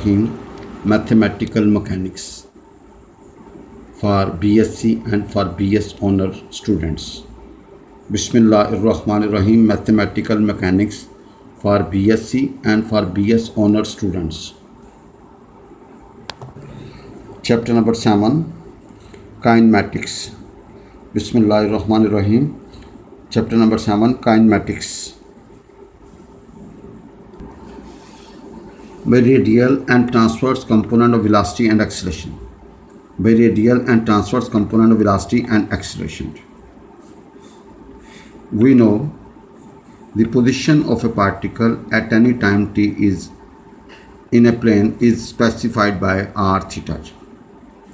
Rahim, Mathematical Mechanics for BSc and for BS Honor students. Bismillahirrahmanirrahim, Mathematical Mechanics for BSc and for BS Honor students. Chapter number 7, Kinematics. Bismillahirrahmanirrahim. Chapter number 7, Kinematics. By radial and transverse component of velocity and acceleration. By radial and transverse component of velocity and acceleration. We know the position of a particle at any time t is in a plane is specified by r theta.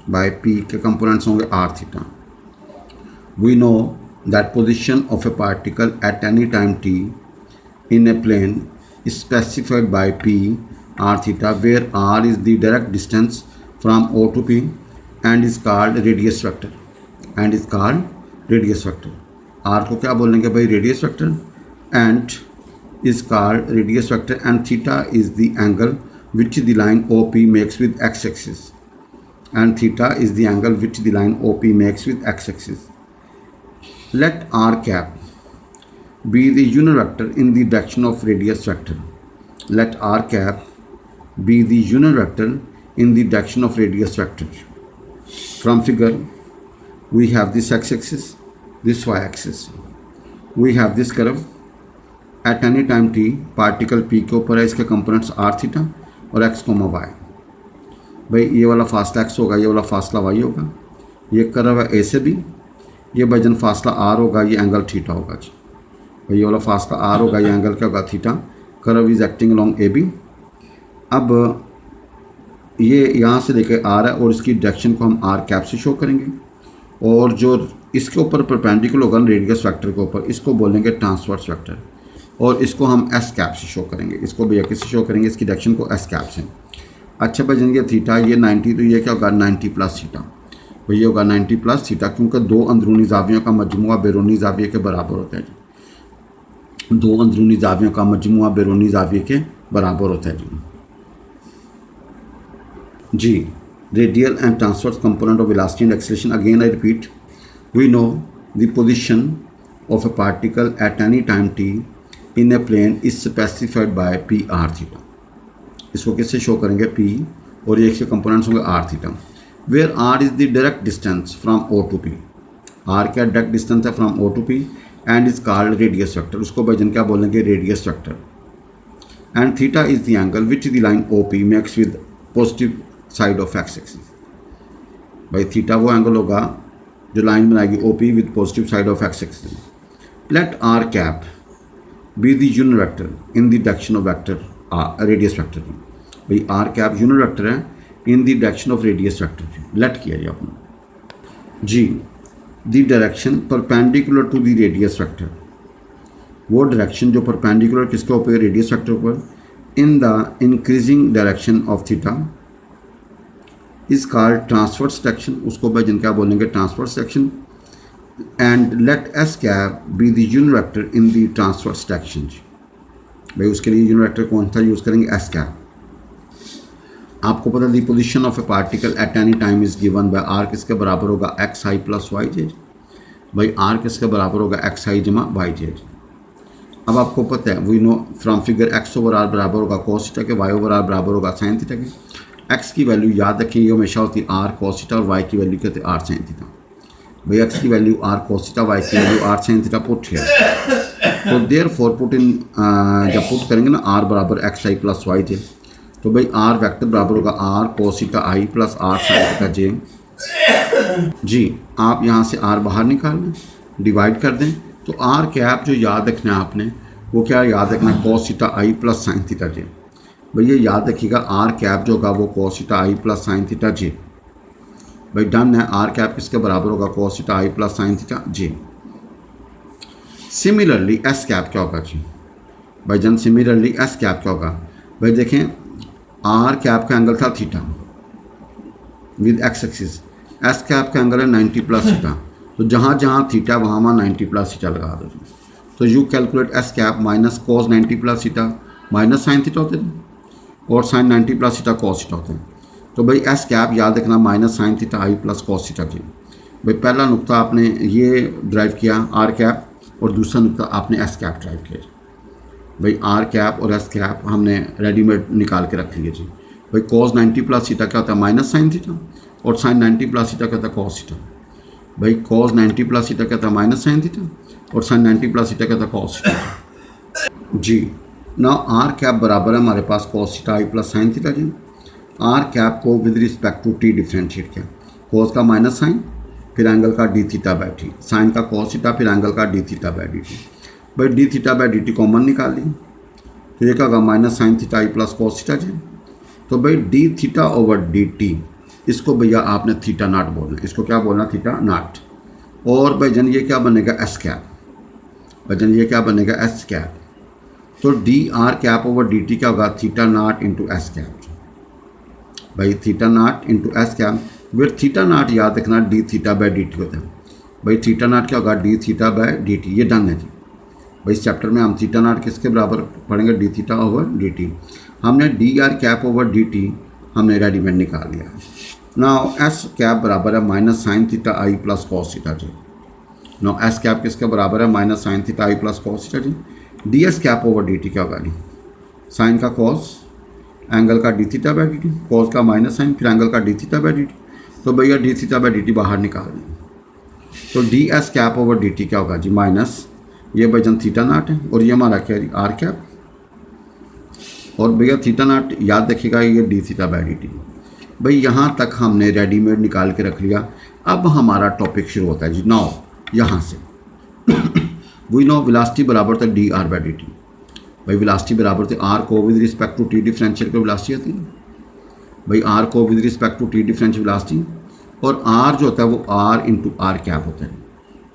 By p के components होंगे r theta. We know that position of a particle at any time t in a plane is specified by p r theta, where r is the direct distance from O to P and is called radius vector. R को क्या बोलेंगे भाई? radius vector, and is called radius vector, and theta is the angle which the line OP makes with x-axis. And theta is the angle which the line OP makes with x-axis. Let r cap be the unit vector in the direction of radius vector. Let r cap be the unit vector in the direction of radius vector. From figure, we have this x-axis, this y-axis. We have this curve. At any time t, particle p के ऊपर है, इसके components r theta और x, y. भाई ये वाला फासला x होगा, ये वाला फासला y होगा. ये कर्व है a से b. ये वजन फासला r होगा, ये एंगल थीटा होगा जी. भाई ये वाला फासला r होगा, ये एंगल क्या होगा? Theta. Curve is acting along A B. अब ये यहाँ से लेकर आ रहा है और इसकी डायरेक्शन को हम आर कैप से शो करेंगे, और जो इसके ऊपर परपेंडिकुलर होगा रेडियस वेक्टर के ऊपर, इसको बोलेंगे ट्रांसवर्स वेक्टर, और इसको हम एस कैप से शो करेंगे. इसको भैया किससे शो करेंगे? इसकी डायरेक्शन को एस कैप से. अच्छा भाई जन ये थीटा, ये 90, तो ये क्या होगा? 90 प्लस थीटा. भाई ये होगा 90 प्लस थीटा, क्योंकि दो अंदरूनी जावियों का मजमुआ बैरूनी जाविये के बराबर होता है जी. दो अंदरूनी जावियों का मजमुआ बैरूनी जाविये के बराबर होता है जी. G. Radial and transverse component of velocity and acceleration. Again I repeat, we know the position of a particle at any time t in a plane is specified by p r theta. इसको किससे show करेंगे? p, और ये इसके components होंगे r theta, where r is the direct distance from O to P. r क्या direct distance है from O to P and is called radius vector. उसको भाईजन क्या बोलेंगे? radius vector. And theta is the angle which the line OP makes with positive side of x axis. भाई theta वो angle होगा जो line बनाएगी OP with positive side of x axis. Let r cap be the unit vector in the direction of vector radius vector. भाई are cap unit vector है in the direction of radius vector. Let किया जी आपने. जी the direction perpendicular to the radius vector, वो direction जो perpendicular किसके ऊपर? रेडियस वेक्टर ऊपर. इन the increasing direction of theta is called transverse direction. उसको भाई जिन क्या बोलेंगे? Transverse direction. And let S cap be the unit vector in the transverse direction. भाई उसके लिए यूनिट वेक्टर कौन सा यूज़ करेंगे? S cap. आपको पता the position of a particle at any time is given by R किसके बराबर होगा? एक्स आई प्लस वाई जेड. भाई आर किसके बराबर होगा? एक्स आई जमा वाई जेड. अब आपको पता है, we know from figure x over r बराबर होगा कॉस थीटा के, वाई ओवर आर बराबर होगा साइन थीटा के. एक्स की वैल्यू याद रखें, ये हमेशा होती है आर कॉस थीटा, और वाई की वैल्यू कहते हैं आर साइन थीटा. भाई एक्स की value r cos theta, y की value r sine theta put है. तो देयर फोर पुट इन, जब पुट करेंगे ना आर बराबर एक्स आई प्लस वाई जे, तो भाई आर वेक्टर बराबर होगा आर कॉस थीटा आई plus r sine theta j. जी आप यहाँ से आर बाहर निकाल लें, डिवाइड कर दें, तो आर कैप जो याद रखना है आपने, वो क्या याद रखना है? कॉस थीटा आई प्लस साइन थीटा जे. भाई ये याद रखिएगा आर कैप जो होगा वो कॉस थीटा आई प्लस साइन थीटा जे. भाई डन है. आर कैप किसके बराबर होगा? कॉस थीटा आई प्लस साइन थीटा जे. सिमिलरली एस कैप क्या होगा जी? भाई जन सिमिलरली एस कैप क्या होगा? भाई देखें आर कैप का एंगल था theta with x axis, S cap का एंगल है 90 प्लस थीटा. तो जहाँ जहाँ थीटा वहाँ वहाँ 90 प्लस थीटा लगा दो. तो you calculate S cap minus cos 90 plus theta minus sine theta होते थे. और sine 90 plus theta cos theta होता है। तो भाई एस कैप याद रखना माइनस साइन थीटा आई प्लस कॉस थीटा जी। भाई पहला नुक्ता आपने ये ड्राइव किया आर कैप और दूसरा नुक्ता आपने एस कैप ड्राइव किया। भाई आर कैप और एस कैप हमने रेडीमेड निकाल के रख लिए जी। भाई कॉस 90 प्लस थीटा क्या होता है माइनस साइन थीटा और साइन 90 प्लस थीटा क्या होता है कॉस थीटा। भाई कॉस 90 प्लस थीटा क्या होता है माइनस साइन थीटा और साइन 90 प्लस थीटा क्या होता है कॉस थीटा जी। ना आर कैप बराबर है हमारे पास कॉस थीटा आई plus sine theta j. R cap को with respect to T differentiate किया, कॉस का माइनस साइन फिर एंगल का d theta by t, sine का कॉस थीटा फिर एंगल का d theta by D T. भाई d theta by D t common निकाल ली तो ये क्या होगा माइनस साइन थीटा आई प्लस कॉस थीटा जी। तो भाई d theta over d T इसको भैया आपने थीटा नाट बोलना, इसको क्या बोलना थीटा नाट। और भाई जन ये क्या बनेगा एस कैप, भाई जन ये क्या बनेगा एस कैप। तो d r cap over d t क्या होगा थीटा नाट इंटू एस कैप। भाई थीटा नाट इंटू एस कैप फिर थीटा नाट याद रखना d theta by D t होता है। भाई थीटा नाट क्या होगा d theta by D t, ये डन है जी। भाई इस चैप्टर में हम थीटा नाट किसके बराबर पढ़ेंगे d theta over d t. हमने d r cap over d t हमने रेडीमेड निकाल लिया। नाउ एस कैप बराबर है माइनस साइन थीटा आई plus cos theta j. Now s cap किसके बराबर है माइनस साइन थीटा आई plus cos theta j. D s cap over d t क्या होगा जी साइन का कॉस एंगल का d theta by D t, cos का minus sine फिर एंगल का d theta by D T. तो भैया D theta by D T बाहर निकाल दें तो D s cap over d t क्या होगा जी माइनस ये भाई जन थीटा नाट है और ये हमारा क्या है आर कैप। और भैया थीटा नाट याद रखिएगा ये D theta by D T. भाई यहाँ तक हमने रेडीमेड निकाल के रख लिया। अब हमारा टॉपिक शुरू होता है जी। नाउ यहाँ से वी नो वेलोसिटी बराबर था D are by D T. भाई वेलोसिटी बराबर थे आर को with respect to T differential को वेलोसिटी होती है। भाई आर को with respect to T differential velocity और आर जो होता है वो आर इंटू आर कैप होता है।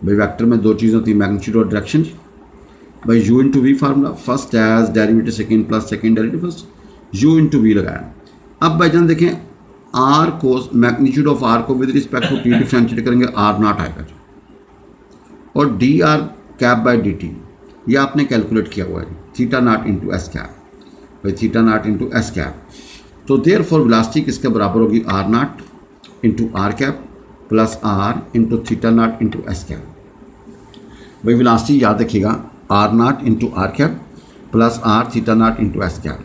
भाई वेक्टर में दो चीज़ें होती है मैग्नीट्यूड और डायरेक्शन। भाई u into v formula first as derivative second plus second derivative first u into v लगाया। अब भाई जान देखें आर को मैग्नीट्यूड ऑफ आर को with respect to T differentiate करेंगे आर नॉट आएगा जी। और d r cap by D t ये आपने कैलकुलेट किया हुआ है थीटा नाट इंटू एस कैप। भाई थीटा नाट इंटू एस कैप। तो देयर फॉर वेलोसिटी किसके बराबर होगी R naught into are cap plus R into theta naught into S cap. भाई वेलोसिटी याद रखिएगा R naught into are cap plus are theta naught into S cap.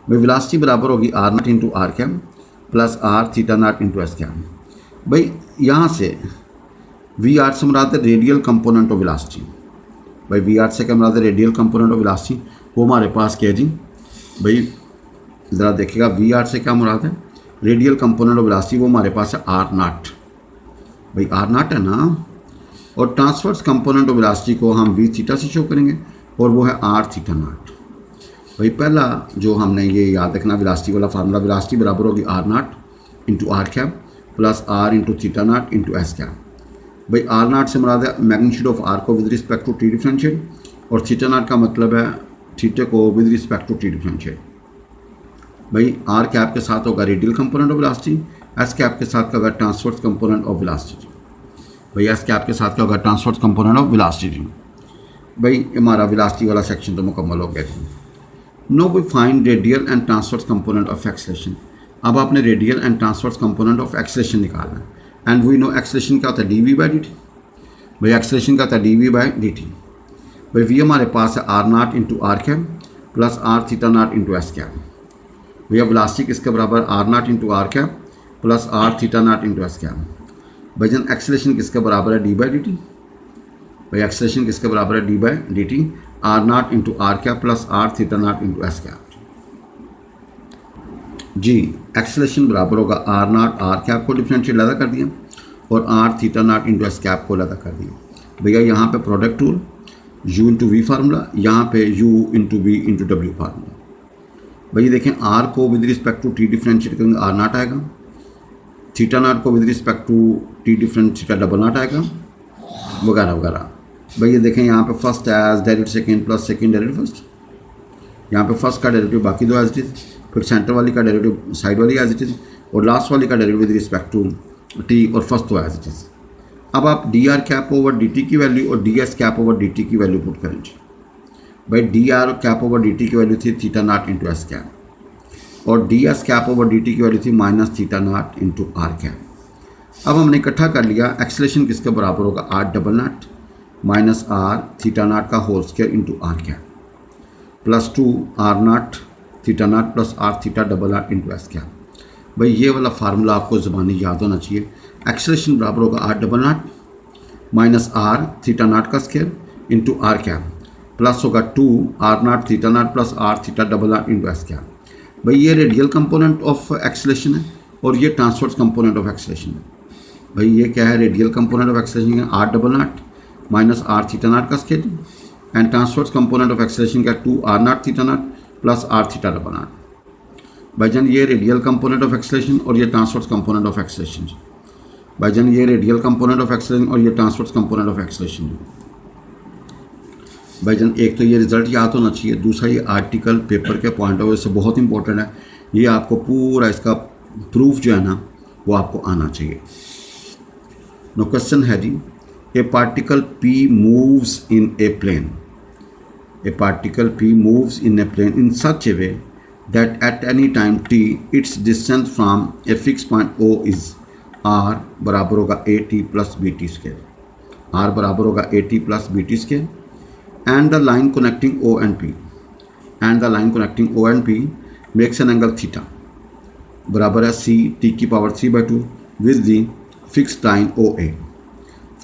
भाई velocity बराबर होगी R naught into are cap plus are theta naught into S cap. भाई यहाँ से V R से मुराद है रेडियल कंपोनेंट ऑफ वेलोसिटी। भाई वी आर से क्या मुराद है रेडियल कंपोनेंट ऑफ वेलोसिटी वो हमारे पास क्या है जी। भाई ज़रा देखिएगा वी आर से क्या मुराद है रेडियल कंपोनेंट ऑफ वेलोसिटी वो हमारे पास है आर नाट। भाई आर नाट है ना। और ट्रांसवर्स कंपोनेंट ऑफ वेलोसिटी को हम वी थीटा से शो करेंगे और वो है आर थीटा नाट। भाई पहला जो हमने ये याद रखना वेलोसिटी वाला फार्मूला वेलोसिटी बराबर होगी R naught into are cap plus R into theta naught into S cap. भाई आर नाट से मुराद है मैग्नीट्यूड ऑफ आर को with respect to T differentiate और थीटा नाट का मतलब है थीटा को with respect to T differentiate. भाई आर कैप के साथ होगा radial component of velocity, S cap के साथ क्या होगा ट्रांसवर्स कंपोनेंट ऑफ वेलोसिटी। भाई एस कैप के साथ क्या होगा ट्रांसवर्स कंपोनेंट ऑफ वेलोसिटी। भाई हमारा वेलोसिटी वाला सेक्शन तो मुकम्मल हो गया जी। Now we find radial and transverse component of acceleration. अब आपने radial and transverse component of acceleration निकालना है एंड वी नो एक्सेलरेशन क्या होता है d v by D T. भाई एक्सेलरेशन क्या होता है d v by D T. भाई वी हमारे पास है are naught into are cap plus are theta naught into S cap. भैया वेलोसिटी किसके बराबर r naught into are cap plus are theta naught into S cap. भाई जन acceleration किसके बराबर है डी बाई डी टी। भाई एक्सेलरेशन किसके बराबर है D by D T R naught into are cap plus are theta naught into S cap जी। एक्सेलरेशन बराबर होगा आर नाट आर कैप को डिफरेंशिएट लगा कर दिया और आर थीटा नाट इंटू एस कैप को लगा कर दिया। भैया यहाँ पे प्रोडक्ट टूल यू इंटू वी फार्मूला, यहाँ पे यू इंटू वी इंटू डब्ल्यू फार्मूला। भैया देखें आर को with respect to T differentiate करेंगे आर नाट आएगा, थीटा नाट को with respect to T differentiate double dot आएगा वगैरह वगैरह। भैया देखें यहाँ पे first as derivative second plus second derivative first, यहाँ पे फर्स्ट का डेरिवेटिव बाकी दो एज इट इज, फिर सेंटर वाली का डेरिवेटिव साइड वाली एज इट इज और लास्ट वाली का derivative with respect to T और फर्स्ट तो एज इट इज। अब आप d r cap over d t की वैल्यू और d s cap over d t की वैल्यू पुट करेंगे। भाई d r cap over d t की वैल्यू थी थीटा नाट इंटू एस कैप और d s cap over d t की value थी minus theta dot into are cap. अब हमने इकट्ठा कर लिया, एक्सेलरेशन किसके बराबर होगा, are double dot minus are theta dot का whole square into are cap plus 2 are dot theta dot plus are theta double dot into S cap. भाई ये वाला फार्मूला आपको ज़बानी याद होना चाहिए। एक्सेलरेशन बराबर होगा are double dot minus are theta dot का square into are cap plus होगा 2 are dot theta dot plus are theta double dot into S cap. भाई ये रेडियल कंपोनेंट ऑफ एक्सेलरेशन है और ये ट्रांसवर्स कंपोनेंट ऑफ एक्सेलरेशन है। भाई ये क्या है, रेडियल कंपोनेंट ऑफ एक्सेलरेशन है r double dot minus are theta dot का square and transverse component of acceleration का 2 are dot theta dot plus are theta double dot. भाईजान ये रेडियल कंपोनेंट ऑफ एक्सेलरेशन और ये ट्रांसवर्स कंपोनेंट ऑफ एक्सेलरेशन। भाईजान ये radial component of acceleration और ये ट्रांसवर्स कंपोनेंट ऑफ एक्सेलरेशन। भाईजान एक तो ये रिजल्ट याद होना चाहिए, दूसरा ये आर्टिकल पेपर के पॉइंट ऑफ व्यू से बहुत इंपॉर्टेंट है। ये आपको पूरा इसका प्रूफ जो है ना वो आपको आना चाहिए। नो क्वेश्चन है जी, a particle P moves in a plane, a particle P moves in a plane in such a way that at any time t its distance from a fix point O is r बराबर होगा a t plus b t square, r बराबर होगा a t plus b t square and the line connecting O and P and the line connecting O and P makes an angle theta बराबर है c t की power 3/2 with the fixed line OA.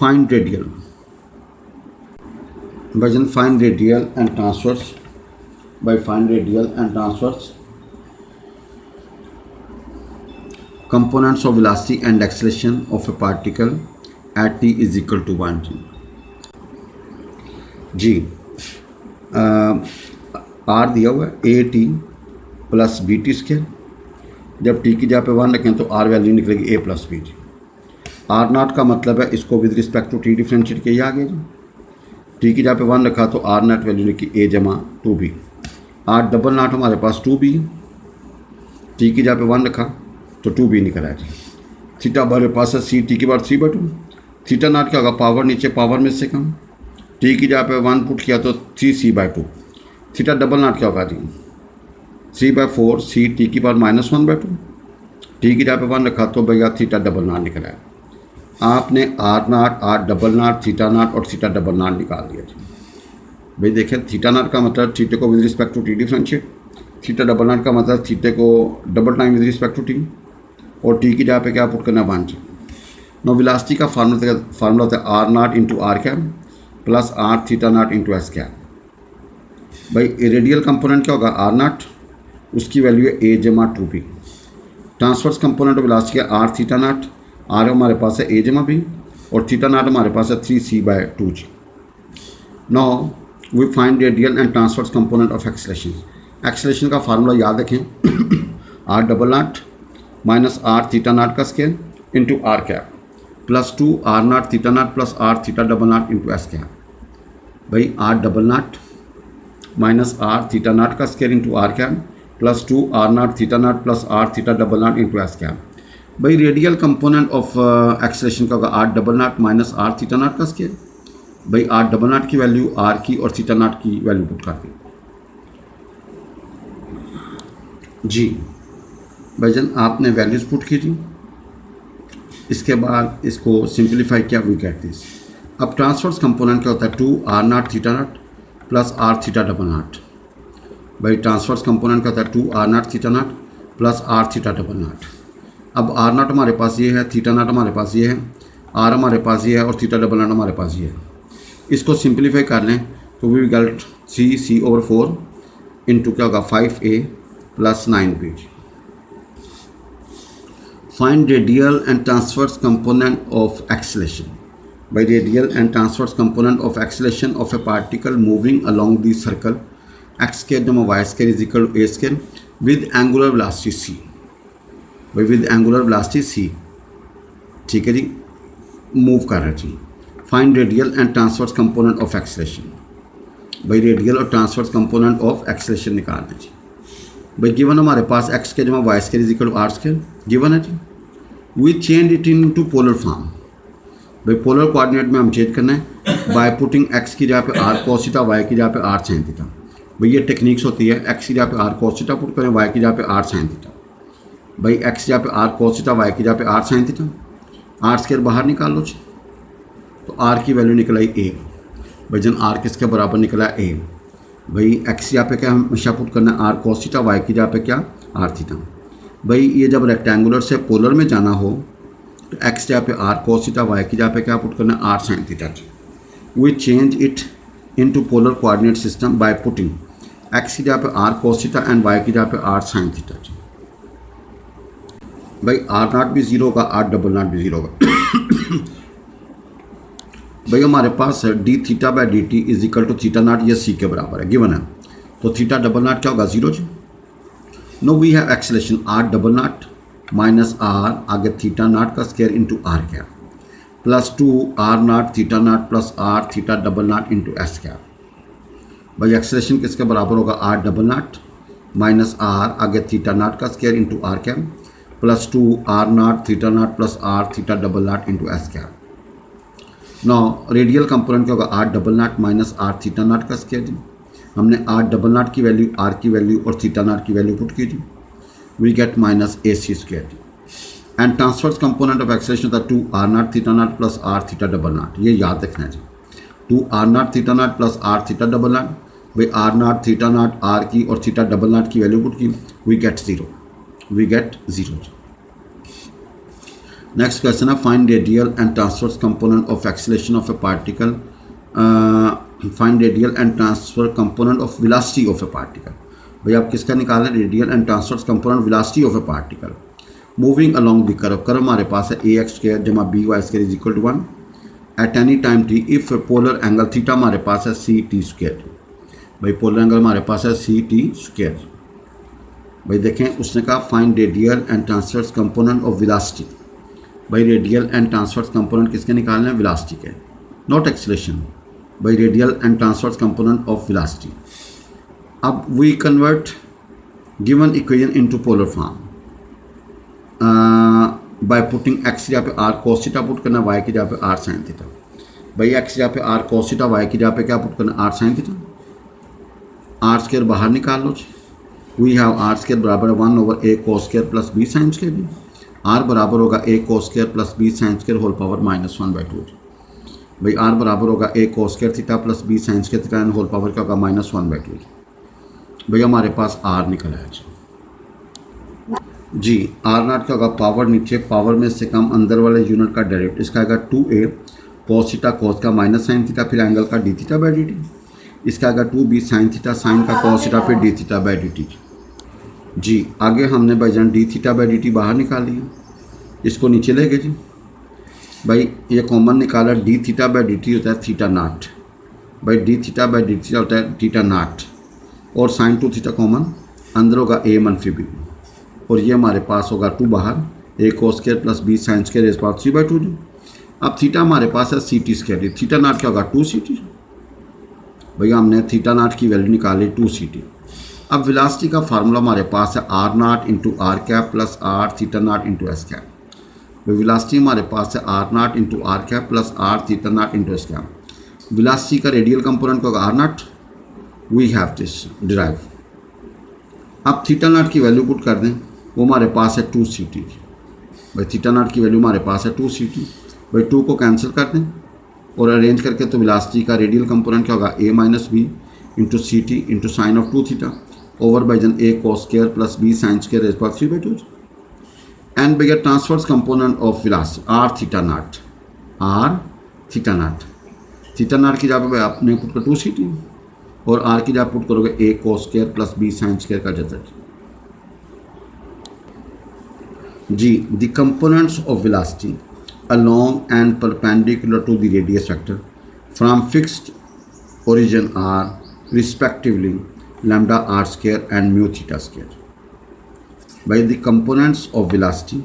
Find radial. By find radial and transverse. By find radial and transverse components of velocity and acceleration of a particle at t is equal to 1 जी। R दिया हुआ है a t plus b t square, जब t की जगह पे 1 रखें तो आर वैल्यू निकलेगी ए प्लस बी जी। आर नॉट का मतलब है इसको विद रिस्पेक्ट टू टी डिफ्रेंशिएट किया गया जी। टी की जगह पे 1 रखा तो आर नॉट वैल्यू निकली ए जमा 2b। आर डबल नॉट हमारे पास 2b, टी की जगह पे 1 रखा तो 2b निकला है जी। थीटा हमारे पास है सी टी की बार 3/2। थीटा नॉट क्या होगा, पावर नीचे पावर में से कम, टी की जगह पे 1 पुट किया तो 3c/2। थीटा डबल नॉट क्या होगा जी, 3/4 सी टी की पावर -1/2। टी की जगह पे 1 रखा तो भैया थीटा डबल नॉट निकला है। आपने R not, R double dot, theta dot और थीटा डबल नॉट निकाल दिया जी। भाई देखें, थीटा नॉट का मतलब थीटे को with respect to T differentiate, theta double dot का मतलब थीटे को double time with respect to T, और टी की जगह पे क्या पुट करना 1 जी। नो वेलोसिटी का फार्मूला होता है R dot into are cap plus are theta dot into S cap. भाई रेडियल कंपोनेंट क्या होगा, आर नॉट, उसकी वैल्यू है ए जमा 2b। Transverse component of velocity है आर थीटा नॉट, आर हमारे पास है ए जमा बी और थीटा नॉट हमारे पास है 3c/2 जी। Now we find radial and transverse component of acceleration. Acceleration का फार्मूला याद रखें r double dot minus are theta dot का square into are cap plus 2 are dot theta dot plus are theta double dot into S cap. भाई are double dot minus are theta dot का square into are cap plus 2 are dot theta dot plus are theta double dot into S cap. भाई radial component of acceleration का होगा are double dot minus are theta dot का square. भाई are double dot की value are की और theta not की value put कर दी जी। भाईजान आपने वैल्यूज पुट की थी, इसके बाद इसको सिंप्लीफाई किया, वी गेट दिस। अब ट्रांसवर्स कंपोनेंट क्या होता है 2 are dot theta dot plus are theta double dot. भाई ट्रांसवर्स कंपोनेंट क्या होता है 2 are dot theta dot plus are theta double dot. अब आर नॉट हमारे पास ये है, थीटा नॉट हमारे पास ये है, आर हमारे पास ये है और थीटा डबल नॉट हमारे पास ये है। इसको सिंप्लीफाई कर लें तो वी गेट c/4 इंटू क्या होगा 5a plus 9b। Find radial and transverse component of acceleration. By radial and transverse component of acceleration of a particle moving along the circle x square comma y square is equal to a square with angular velocity c. By with angular velocity c, ठीक है जी, move कर रहे जी। Find radial and transverse component of acceleration. By radial और transverse component of acceleration निकालना जी। भाई given हमारे पास x के जमा y square is equal to r square given है जी। We change it into polar form. भाई पोलर कोऑर्डिनेट में हम चेंज करना है बाय पुटिंग x की जगह पे r cos थीटा, y की जगह पे r sin थीटा। भाई ये टेक्निक्स होती है, एक्स की जगह पे आर कोस थीटा पुट करें, वाई की जगह पे आर साइन थीटा। भाई एक्स की जगह पे आर कोस थीटा, वाई की जगह पे are sine theta, are square बाहर निकाल लो जी, तो आर की वैल्यू निकल आई ए। भाई जन आर किसके बराबर निकला ए, भाई एक्स की जगह पे क्या हमेशा पुट करना है आर कोस थीटा, वाई की जगह पे क्या आर थीटा। भाई ये जब रेक्टेंगुलर से पोलर में जाना हो तो एक्स जगह पे आर कोस थीटा, वाई की जगह पे क्या पुट करना है R sine theta. We change it into polar coordinate system by putting x की जगह पे are cos theta and Y की जगह पे आर साइन थीटा। भाई आर नॉट भी जीरो होगा, आर डबल नॉट भी जीरो होगा। भाई हमारे पास D theta by D T is equal to theta nought, ये सी के बराबर है, गिवन है। तो थीटा डबल नॉट क्या होगा, जीरो जी। Now we have acceleration R double dot minus R आगे थीटा नॉट का square into are cap plus 2 are dot theta dot plus are theta double dot into S cap. भाई acceleration किसके बराबर होगा, are double dot minus R आगे theta dot का square into are cap plus 2 are dot theta dot plus are theta double dot into S cap. Now radial component क्या होगा, are double dot minus are theta dot का square जी। हमने r double dot की value, are की value और theta not की value put की जी, we get minus a c square जी। And transverse component of acceleration था 2 are dot theta dot plus are theta double dot, ये याद रखना है जी। 2 are dot theta dot plus are theta double dot. भाई R dot theta dot r की और थीटा डबल नॉट की वैल्यू पुट की, we get zero, we get zero. Next question है find radial and transverse component of acceleration of a particle, find radial and transfer component of velocity of a particle. भाई आप किसका निकाल रहे हैं, radial and transverse component velocity of a particle moving along the curve. Curve हमारे पास है a x square जमा B Y square is equal to 1 at any time T if polar angle theta हमारे पास है सी टी स्क्वायर। भाई polar angle हमारे पास है सी टी स्क्वायर। भाई देखें उसने कहा find radial and transverse component of velocity. भाई रेडियल एंड ट्रांसवर्स कंपोनेंट किसके निकालने हैं, वेलोसिटी के, नॉट एक्सेलरेशन। भाई radial and transverse component of velocity. अब we convert given equation into polar form by putting x की जगह पे आर कोस थीटा पुट करना, वाई की जगह पे आर साइन थीटा। भाई एक्स की जगह पे आर कोस थीटा, वाई की जगह पे क्या पुट करना, r sine theta. Are square बाहर निकाल लो जी, वी हैव आर स्क्वायर बराबर 1 over a cos square plus b sine square भी। आर बराबर होगा a cos square plus b sine square whole power -1/2। भाई आर बराबर होगा a cos square theta plus b sine square theta and whole power क्या होगा -1/2। भैया हमारे पास आर निकल आया जी। आर नॉट क्या होगा, पावर नीचे, पावर में से कम अंदर वाले यूनिट का डायरेक्ट, इसका आएगा 2a कोस थीटा कोस का माइनस साइन थीटा फिर एंगल का d theta by D T. इसका आएगा 2b साइन थीटा साइन का कोस थीटा फिर D theta by D T G. आगे हमने भाईजान D theta by D T बाहर निकाल लिया, इसको नीचे ले गए जी। भाई ये कॉमन निकाला, D theta by D t होता है थीटा नाट। भाई d theta by D theta होता है थीटा नाट और साइन 2 थीटा कॉमन, अंदर होगा a मनफी बी और ये हमारे पास होगा 2 बाहर, a cos square plus b sine square is power 3/2 जी। अब थीटा हमारे पास है C T square, theta dot क्या होगा 2 सी टी। भैया हमने थीटा नाट की वैल्यू निकाली 2 सी टी। अब वेलोसिटी का फार्मूला हमारे पास है are naught into are cap plus are theta naught into S cap. Velocity हमारे पास है are naught into are cap plus are theta naught into S cap. Velocity का रेडियल कंपोनेंट होगा R naught, we have this derive. अब theta naught की value put कर दें, वो हमारे पास है 2 सी टी। भाई थीटा नाट की वैल्यू हमारे पास है 2 सी टी। भाई 2 को कैंसिल कर दें और अरेंज करके तो वेलोसिटी का रेडियल कंपोनेंट क्या होगा, a minus b into c t into sine of 2 theta over by a cos square plus b sine square is power 3/2। And भैया transverse component of velocity r theta naught, r theta naught. Theta naught की जगह पे आपने put कर 2 C T और are की जगह put करोगे a cos square plus b sine square का जैसा जी। The components of velocity along and perpendicular to the radius vector from fixed origin are respectively lambda r square and mu theta square. By the components of velocity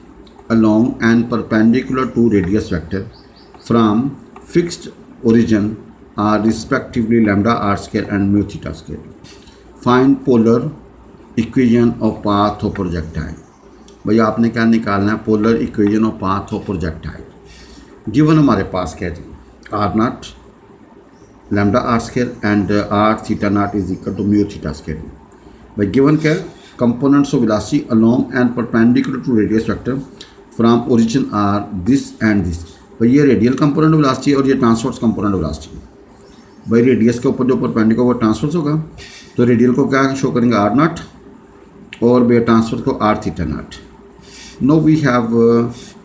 along and perpendicular to radius vector from fixed origin are respectively lambda r square and mu theta square. Find polar equation of path of projectile. भैया आपने क्या निकालना है, polar equation of path of projectile. Given हमारे पास क्या है जी, r naught lambda r square and r theta naught is equal to mu theta square. By given क्या components of velocity along and perpendicular to radius vector from origin are this and this. भाई ये radial component velocity और ये transverse component velocity. भाई radius के ऊपर जो perpendicular वो ट्रांसवर्स होगा, तो रेडियल को क्या शो करेंगे आर नॉट और बे ट्रांसवर्स को R theta naught. No we have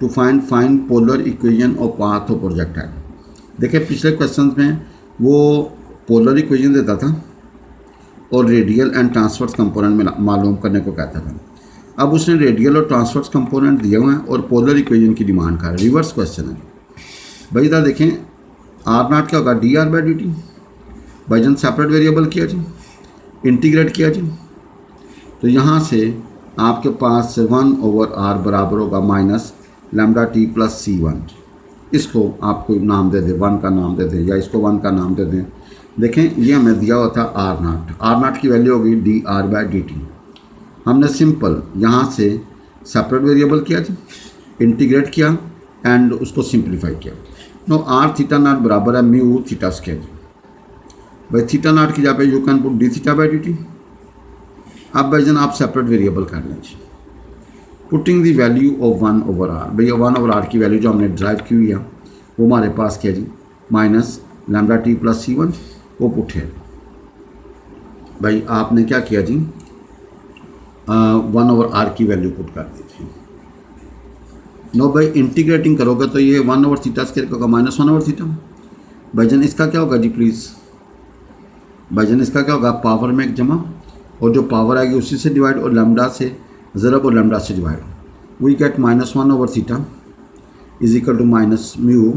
to find polar equation of path of projectile. देखिए पिछले क्वेश्चन में वो पोलर इक्वेशन देता था और रेडियल एंड ट्रांसवर्स कंपोनेंट में मालूम करने को कहता था. अब उसने रेडियल और ट्रांसवर्स कंपोनेंट दिए हुए हैं और पोलर इक्वेशन की डिमांड कर. रिवर्स क्वेश्चन है भाई. इधर देखें आर नॉट क्या होगा D R by D T. भाई जन सेपरेट वेरिएबल किया जी, इंटीग्रेट किया जी, तो यहाँ से आपके पास 1/r बराबर होगा minus lambda t plus C1. इसको आपको नाम दे दें, 1 का नाम दे दें या इसको 1 का नाम दे दें. देखें ये हमें दिया हुआ था आर नॉट. आर नॉट की वैल्यू होगी d are by D t. हमने सिंपल यहाँ से सेपरेट वेरिएबल किया जी, इंटीग्रेट किया एंड उसको सिंप्लीफाई किया. नो आर थीटा नॉट बराबर है म्यू थीटा स्क्वायर. भाई थीटा नॉट की जगह पे you can put d theta by D t. अब भाई जन आप सेपरेट वेरिएबल कर लें जी, putting the value of 1/r. भैया 1/r की वैल्यू जो हमने ड्राइव की हुई है वो हमारे पास क्या जी minus lambda t plus C1 वो पुट है. भाई आपने क्या किया जी 1/r की वैल्यू पुट कर दी थी. नो भाई इंटीग्रेटिंग करोगे तो ये 1/θ स्क्वायर का होगा माइनस 1/θ. भाईजन इसका क्या होगा जी प्लीज़. भाईजन इसका क्या होगा पावर में एक जमा और जो पावर आएगी उसी से डिवाइड और लैम्डा से ज़रब और लैम्डा से divide. We get minus 1/θ is equal to minus mu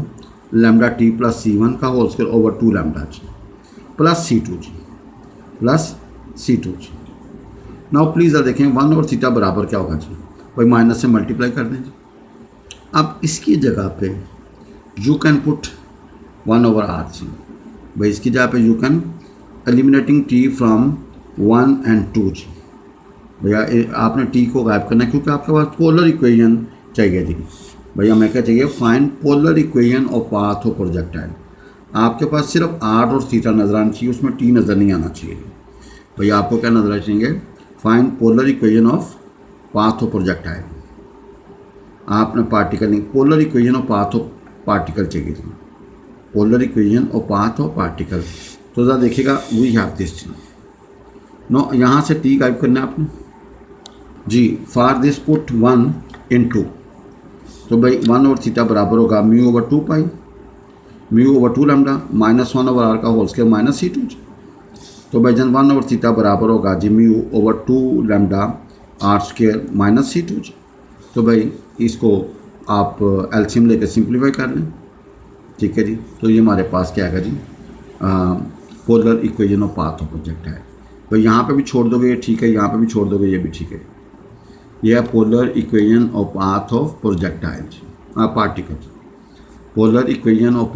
lambda t plus C1 का होल स्क्वायर ओवर 2 लैम्डा जी प्लस C2 जी प्लस C2 जी. नाउ प्लीज़ देखें 1/θ बराबर क्या होगा जी. भाई माइनस से मल्टीप्लाई कर दें जी. अब इसकी जगह पे यू कैन पुट 1/r जी. भाई इसकी जगह पे you can eliminating t from 1 and 2 जी. भैया आपने t को गायब करना है क्योंकि आपके पास पोलर इक्वेशन चाहिए जी. भैया हमें क्या चाहिए find polar equation of path of projectile. आपके पास सिर्फ r और थीटा नजर आना चाहिए, उसमें t नज़र नहीं आना चाहिए. भैया आपको क्या नजर आना चाहिए find polar equation of path of projectile. आपने पार्टिकल नहीं, polar equation of path of particle चाहिए जी. Polar equation of path of particle. तो ज़रा देखिएगा वी हैव दिस नो. यहाँ से t गायब करना है आपने जी. For this put 1 in 2. तो भाई 1/θ बराबर होगा mu over 2 pi mu over 2 lambda minus 1/r का होल स्क्वायर माइनस C2. तो भाई जन 1/θ बराबर होगा जी mu over 2 lambda r square minus C2 जी. तो भाई इसको आप एलसीएम लेकर सिंप्लीफाई कर लें. ठीक है जी. तो ये हमारे पास क्या आएगा जी polar equation of path of project है. तो यहाँ पे भी छोड़ दोगे ये ठीक है, यहाँ पे भी छोड़ दोगे ये भी ठीक है. यह है polar equation of path of projectile particle. Polar equation of